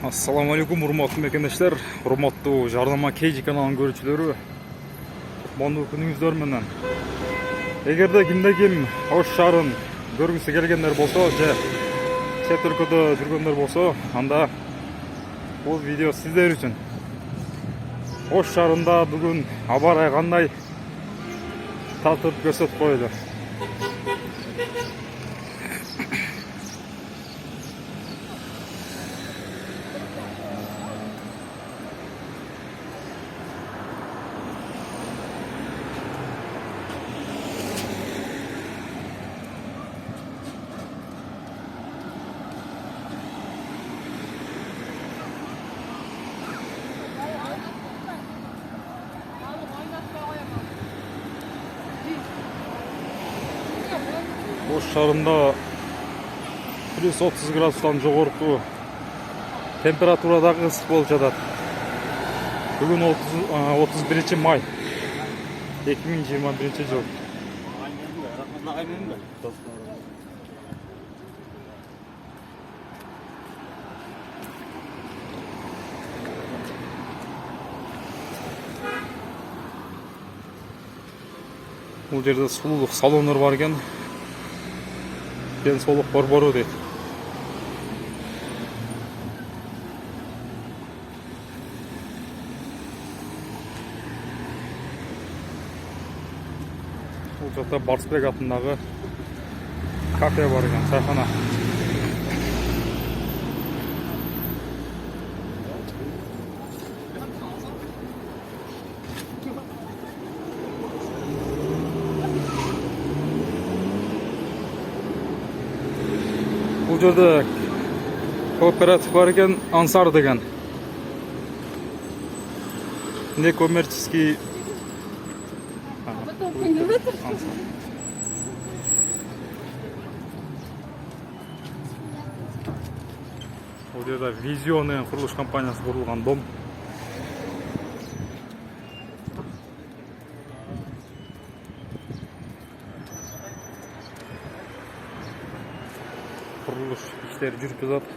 Ассаламу алейкум, урматтуу мекендештер, урматтуу Жарнама Кейджи каналынын көрүүчүлөрү. Кутмандуу күнүңүздөр менен. Эгерде кимде ким Ош шаарын көргүсү келгендер болсо, же чет өлкөдө жүргөндөр болсо, анда бул видео сиздер үчүн. Ош шаарында бүгүн аба ырайы кандай тартып көрсөтүп коёду. Ош шаарында плюс 30 градустан жогорку температурадагы ысык болуп жатат. Бүгүн 31 май 2021 жыл. Бул жерде сулуулук салондор бар экен. Денсаулык борбору дейт. Бул жакта Барсбек атындагы кафе бар экен, чайхана. Бул жерде кооператив бар экен, Ансар деген. Некоммерческий Бул жерде Визион курулуш компаниясы курулган дом. Kuruluş işleri жүрүп жатат.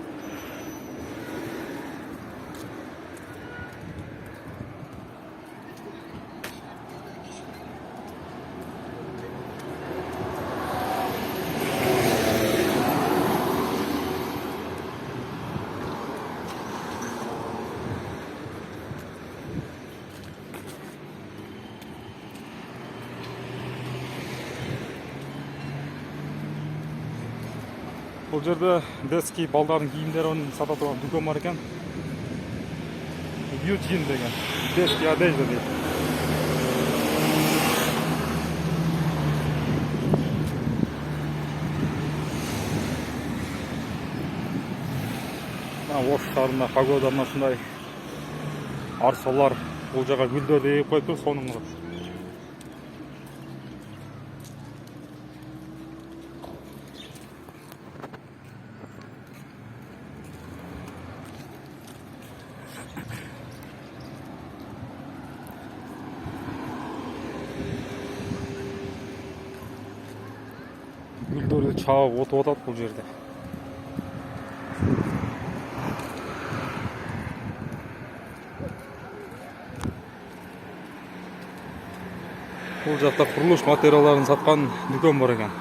Бул жерде детский балдардын кийимдерин сата турган дүкөн бар экен. Юджин деген. Детский одежда дейт. Ош шаарында погода ушундай арсолар бул жака гүлдөрдү эгип коюптур, сонун кылып. Гүлдөрдү чаап отуп атат бул жерде. Бул жакта курулуш материалдарын саткан дүкөн бар экен.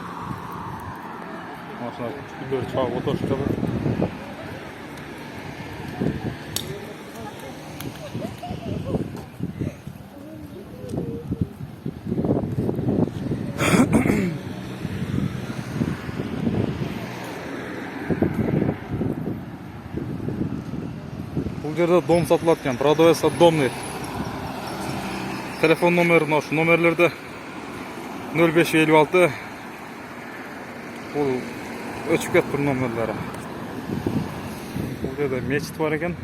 Машина гүлдөрдү чаап отурушуп жатат. Бул жерде дом сатылат экен, продается дом дейт. Телефон номерин ош номерлерде 0556. Бул өчүп кетиптир номерлери. Бул жерде мечит бар экен.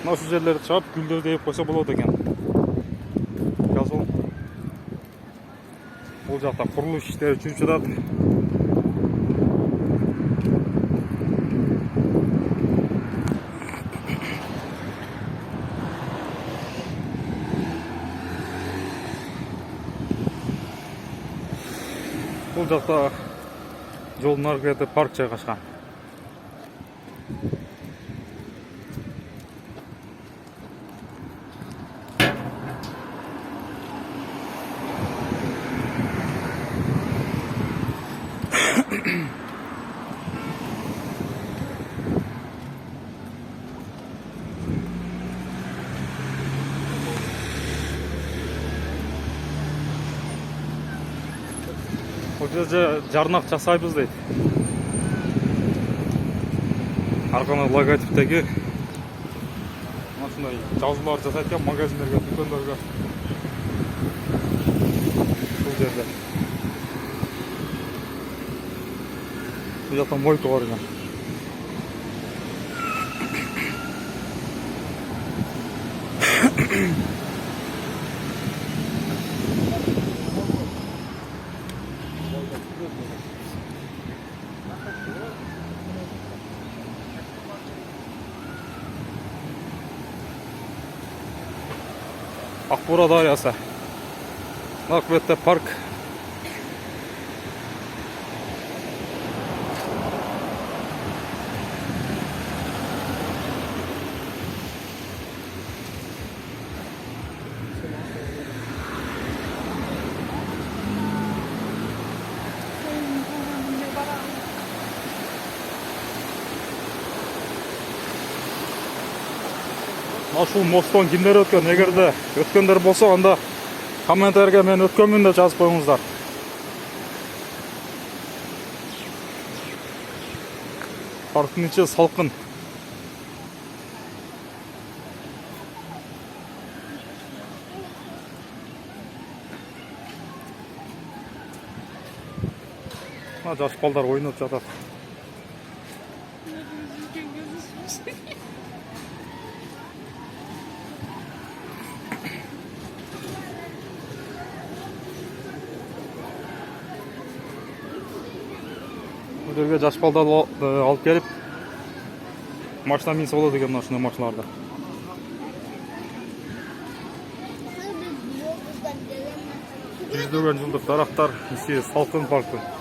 Ушул жерлерди чаап гүлдөрдү эгип койсо болот экен. Газон. Бул жакта курулуш иштери жүрүп жатат. Бул жакта жолдун аркы бетинде парк жайгашкан. Бул жерде жарнак жасайбыз дейт. Арканы логотиптеги ушундай жазуулар жасайт экен магазиндерге, дүкөндөргө. Бул жерде. Бул жакта мойка бар экен. Акбура дарыясы. Аркы бетте парк. Ушул мосттон кимдер өткөн? Эгерде өткөндөр болсо, анда комментарийге мен өткөнмүн деп жазып коюңуздар. Парктын ичи салкын. Жаш балдар ойноп жатат. Бул жерге жаш балдарды алып келип машина минсе болот экен, ушундай машиналарда. Жүздөгөн жылдык дарактар, ичи салкын парктын.